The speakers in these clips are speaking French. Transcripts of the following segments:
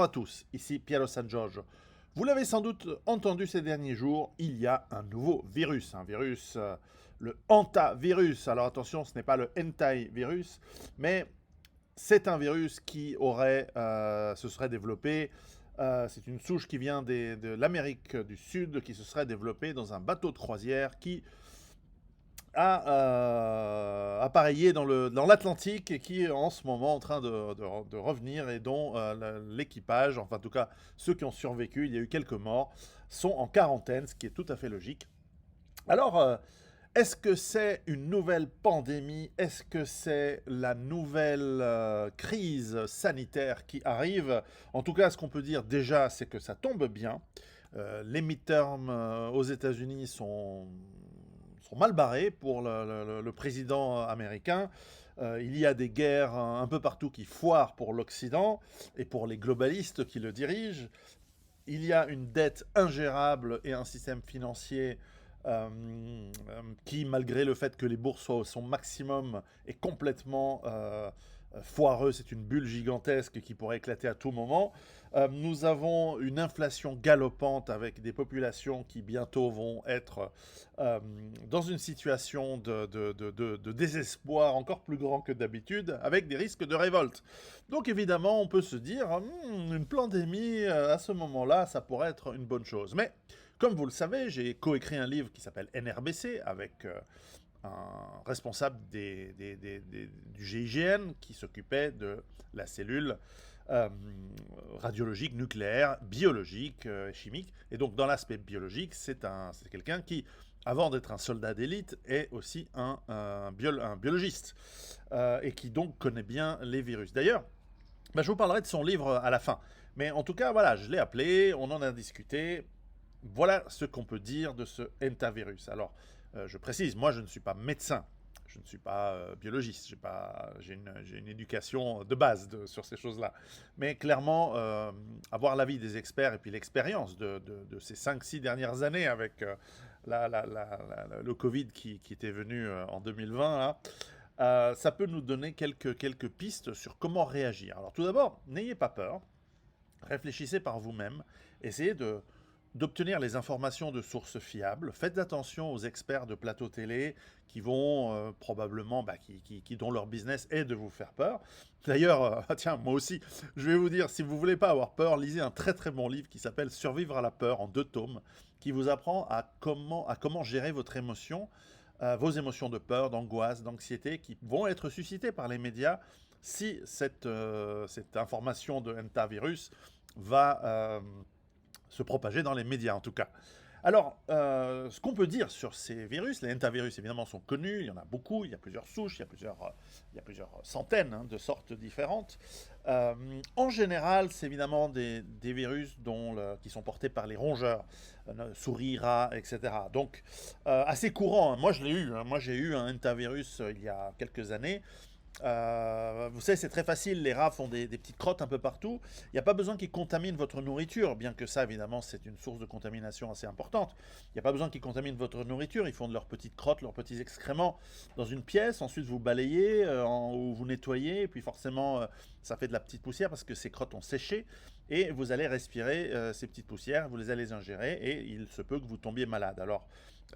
Bonjour à tous, ici Piero San Giorgio. Vous l'avez sans doute entendu ces derniers jours, il y a un nouveau virus, le hantavirus. Alors attention, ce n'est pas le hentai virus, mais c'est un virus qui se serait développé. C'est une souche qui vient de l'Amérique du Sud, qui se serait développée dans un bateau de croisière qui a appareillé dans l'Atlantique et qui est en ce moment en train de revenir et dont l'équipage, enfin en tout cas ceux qui ont survécu, il y a eu quelques morts, sont en quarantaine, ce qui est tout à fait logique. Alors, est-ce que c'est une nouvelle pandémie? Est-ce que c'est la nouvelle crise sanitaire qui arrive? En tout cas, ce qu'on peut dire déjà, c'est que ça tombe bien. Les midterms aux États-Unis sont mal barrés pour le président américain. Il y a des guerres un peu partout qui foirent pour l'Occident et pour les globalistes qui le dirigent. Il y a une dette ingérable et un système financier qui, malgré le fait que les bourses soient au son maximum, est complètement foireux. C'est une bulle gigantesque qui pourrait éclater à tout moment. Nous avons une inflation galopante avec des populations qui bientôt vont être dans une situation de désespoir encore plus grand que d'habitude, avec des risques de révolte. Donc évidemment, on peut se dire, une pandémie à ce moment-là, ça pourrait être une bonne chose. Mais comme vous le savez, j'ai coécrit un livre qui s'appelle NRBC avec un responsable du GIGN qui s'occupait de la cellule euh, radiologique, nucléaire, biologique, chimique. Et donc dans l'aspect biologique, c'est quelqu'un qui, avant d'être un soldat d'élite, est aussi un biologiste et qui donc connaît bien les virus. D'ailleurs, je vous parlerai de son livre à la fin. Mais en tout cas, voilà, je l'ai appelé, on en a discuté. Voilà ce qu'on peut dire de ce hantavirus. Alors, je précise, moi je ne suis pas médecin, je ne suis pas biologiste, j'ai une éducation de base sur ces choses-là. Mais clairement, avoir l'avis des experts et puis l'expérience de ces 5-6 dernières années avec le Covid qui était venu en 2020, là, ça peut nous donner quelques pistes sur comment réagir. Alors tout d'abord, n'ayez pas peur, réfléchissez par vous-même, essayez d'obtenir les informations de sources fiables. Faites attention aux experts de plateau télé qui vont probablement, dont leur business est de vous faire peur. D'ailleurs, tiens, moi aussi, je vais vous dire, si vous voulez pas avoir peur, lisez un très très bon livre qui s'appelle Survivre à la peur en 2 tomes, qui vous apprend à comment gérer votre émotion, vos émotions de peur, d'angoisse, d'anxiété, qui vont être suscitées par les médias si cette information de hantavirus va se propager dans les médias en tout cas. Alors, ce qu'on peut dire sur ces virus, les hantavirus évidemment sont connus, il y en a beaucoup, il y a plusieurs souches, il y a plusieurs centaines de sortes différentes. En général, c'est évidemment des virus qui sont portés par les rongeurs, souris, rats, etc. Donc, assez courant, hein. Moi je l'ai eu, hein. Moi j'ai eu un hantavirus il y a quelques années. Vous savez, c'est très facile, les rats font des petites crottes un peu partout. Il n'y a pas besoin qu'ils contaminent votre nourriture, bien que ça, évidemment, c'est une source de contamination assez importante. Il n'y a pas besoin qu'ils contaminent votre nourriture, ils font de leurs petites crottes, leurs petits excréments dans une pièce, ensuite vous balayez ou vous nettoyez, et puis forcément, ça fait de la petite poussière parce que ces crottes ont séché, et vous allez respirer ces petites poussières, vous les allez ingérer, et il se peut que vous tombiez malade. Alors,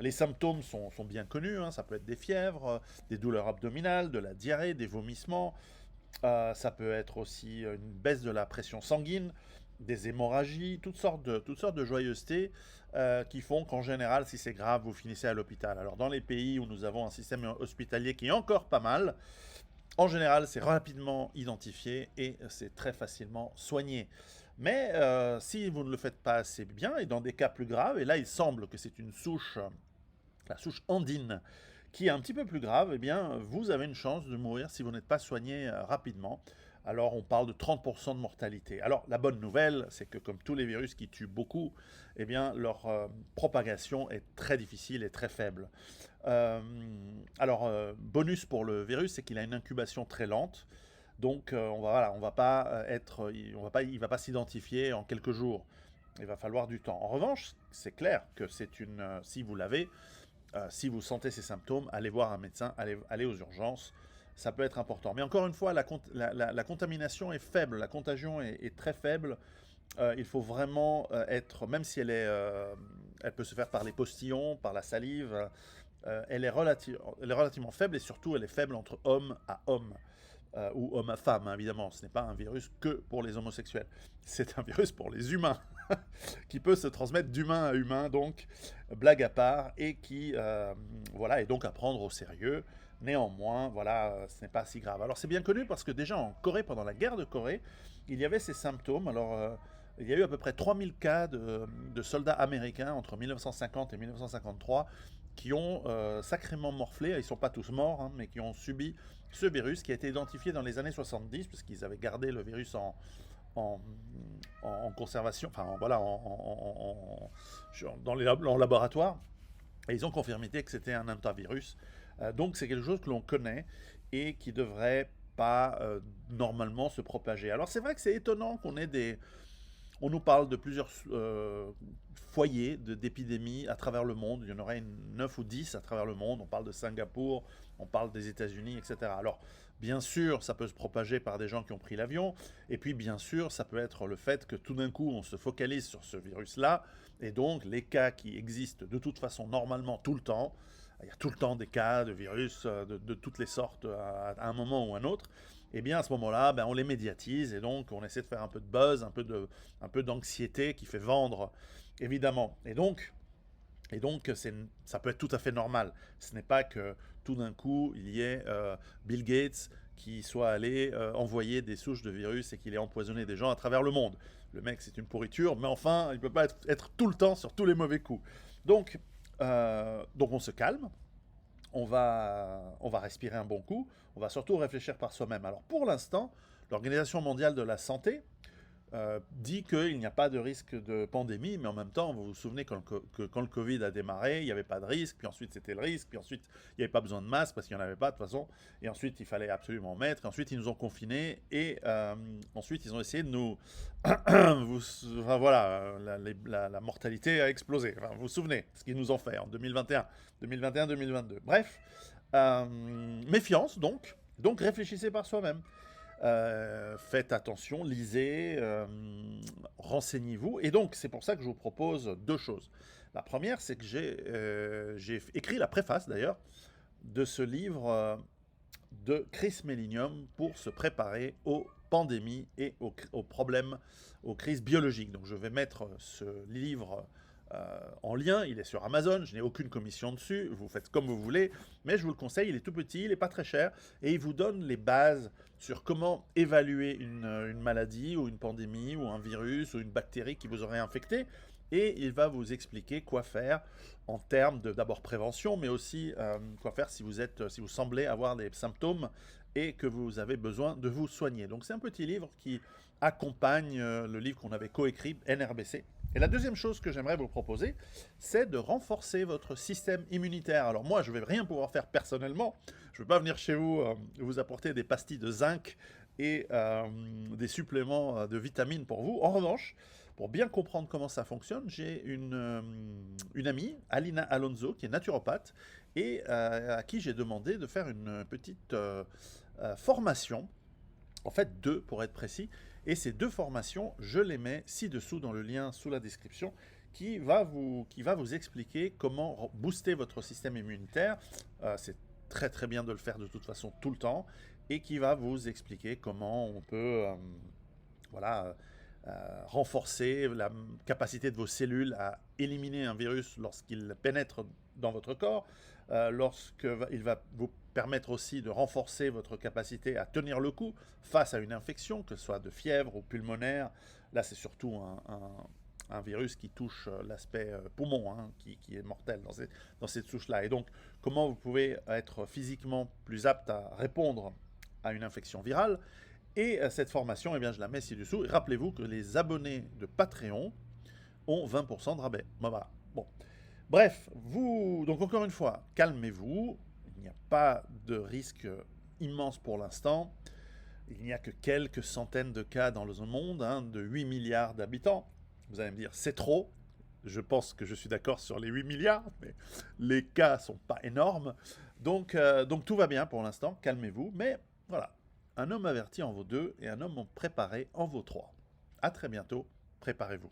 les symptômes sont bien connus, hein. Ça peut être des fièvres, des douleurs abdominales, de la diarrhée, des vomissements. Ça peut être aussi une baisse de la pression sanguine, des hémorragies, toutes sortes de joyeusetés qui font qu'en général, si c'est grave, vous finissez à l'hôpital. Alors dans les pays où nous avons un système hospitalier qui est encore pas mal, en général, c'est rapidement identifié et c'est très facilement soigné. Mais si vous ne le faites pas assez bien, et dans des cas plus graves, et là il semble que c'est une souche, la souche andine, qui est un petit peu plus grave, eh bien vous avez une chance de mourir si vous n'êtes pas soigné rapidement. Alors on parle de 30% de mortalité. Alors la bonne nouvelle, c'est que comme tous les virus qui tuent beaucoup, eh bien leur propagation est très difficile et très faible. Bonus pour le virus, c'est qu'il a une incubation très lente. Donc on va pas il va pas s'identifier en quelques jours. Il va falloir du temps. En revanche, c'est clair que si vous l'avez, si vous sentez ces symptômes, allez voir un médecin, allez aux urgences. ça peut être important. Mais encore une fois, la contamination est faible, la contagion est très faible. Il faut vraiment être, même si elle peut se faire par les postillons, par la salive, elle est relativement faible et surtout elle est faible entre homme à homme. Ou homme à femme, hein, évidemment. Ce n'est pas un virus que pour les homosexuels. C'est un virus pour les humains, qui peut se transmettre d'humain à humain, donc blague à part, et qui, voilà, est donc à prendre au sérieux. Néanmoins, voilà, ce n'est pas si grave. Alors c'est bien connu parce que déjà en Corée, pendant la guerre de Corée, il y avait ces symptômes. Alors il y a eu à peu près 3000 cas de soldats américains entre 1950 et 1953 qui ont sacrément morflé. Ils ne sont pas tous morts, hein, mais qui ont subi ce virus qui a été identifié dans les années 70, puisqu'ils avaient gardé le virus en, en conservation, enfin voilà, en laboratoire, et ils ont confirmé que c'était un hantavirus. Donc c'est quelque chose que l'on connaît et qui devrait pas normalement se propager. Alors c'est vrai que c'est étonnant qu'on ait des... On nous parle de plusieurs foyers d'épidémies à travers le monde. Il y en aurait 9 ou 10 à travers le monde. On parle de Singapour, on parle des États-Unis, etc. Alors, bien sûr, ça peut se propager par des gens qui ont pris l'avion. Et puis, bien sûr, ça peut être le fait que tout d'un coup, on se focalise sur ce virus-là. Et donc, les cas qui existent de toute façon normalement tout le temps, il y a tout le temps des cas de virus de toutes les sortes à un moment ou à un autre. Et bien à ce moment-là, ben, on les médiatise et donc on essaie de faire un peu de buzz, un peu d'anxiété qui fait vendre, évidemment. Et donc ça peut être tout à fait normal. Ce n'est pas que tout d'un coup, il y ait Bill Gates qui soit allé envoyer des souches de virus et qu'il ait empoisonné des gens à travers le monde. Le mec, c'est une pourriture, mais enfin, il ne peut pas être tout le temps sur tous les mauvais coups. Donc on se calme, on va respirer un bon coup, on va surtout réfléchir par soi-même. Alors pour l'instant, l'Organisation mondiale de la santé dit qu'il n'y a pas de risque de pandémie, mais en même temps, vous vous souvenez que quand le Covid a démarré, il n'y avait pas de risque, puis ensuite c'était le risque, puis ensuite il n'y avait pas besoin de masque parce qu'il n'y en avait pas de toute façon, et ensuite il fallait absolument mettre, et ensuite ils nous ont confinés, et ensuite ils ont essayé de nous... enfin voilà, la mortalité a explosé, enfin, vous vous souvenez ce qu'ils nous ont fait en 2021, 2021-2022. Bref, méfiance donc réfléchissez par soi-même. Faites attention, lisez, renseignez-vous. Et donc, c'est pour ça que je vous propose deux choses. La première, c'est que j'ai écrit la préface, d'ailleurs, de ce livre de Chris Melinium pour se préparer aux pandémies et aux problèmes, aux crises biologiques. Donc, je vais mettre ce livre en lien, il est sur Amazon, je n'ai aucune commission dessus, vous faites comme vous voulez, mais je vous le conseille, il est tout petit, il n'est pas très cher, et il vous donne les bases sur comment évaluer une maladie, ou une pandémie, ou un virus, ou une bactérie qui vous aurait infecté, et il va vous expliquer quoi faire en termes de d'abord prévention, mais aussi quoi faire si vous semblez avoir des symptômes et que vous avez besoin de vous soigner. Donc c'est un petit livre qui accompagne le livre qu'on avait coécrit, NRBC. Et la deuxième chose que j'aimerais vous proposer, c'est de renforcer votre système immunitaire. Alors moi, je ne vais rien pouvoir faire personnellement. Je ne vais pas venir chez vous vous apporter des pastilles de zinc et des suppléments de vitamines pour vous. En revanche, pour bien comprendre comment ça fonctionne, j'ai une amie, Alina Alonso, qui est naturopathe, et à qui j'ai demandé de faire une petite formation, en fait deux pour être précis, et ces deux formations, je les mets ci-dessous dans le lien sous la description, qui va vous expliquer comment booster votre système immunitaire. C'est très très bien de le faire de toute façon tout le temps, et qui va vous expliquer comment on peut voilà, renforcer la capacité de vos cellules à éliminer un virus lorsqu'il pénètre dans votre corps, lorsqu'il va vous permettre aussi de renforcer votre capacité à tenir le coup face à une infection, que ce soit de fièvre ou pulmonaire. Là, c'est surtout un virus qui touche l'aspect poumon, hein, qui est mortel dans cette souche-là. Et donc, comment vous pouvez être physiquement plus apte à répondre à une infection virale. Et cette formation, eh bien, je la mets ci-dessous. Et rappelez-vous que les abonnés de Patreon ont 20% de rabais. Voilà. Bon. Bref, donc encore une fois, calmez-vous. Il n'y a pas de risque immense pour l'instant. Il n'y a que quelques centaines de cas dans le monde, hein, de 8 milliards d'habitants. Vous allez me dire, c'est trop. Je pense que je suis d'accord sur les 8 milliards, mais les cas ne sont pas énormes. Donc tout va bien pour l'instant, calmez-vous. Mais voilà, un homme averti en vaut deux et un homme préparé en vaut trois. À très bientôt, préparez-vous.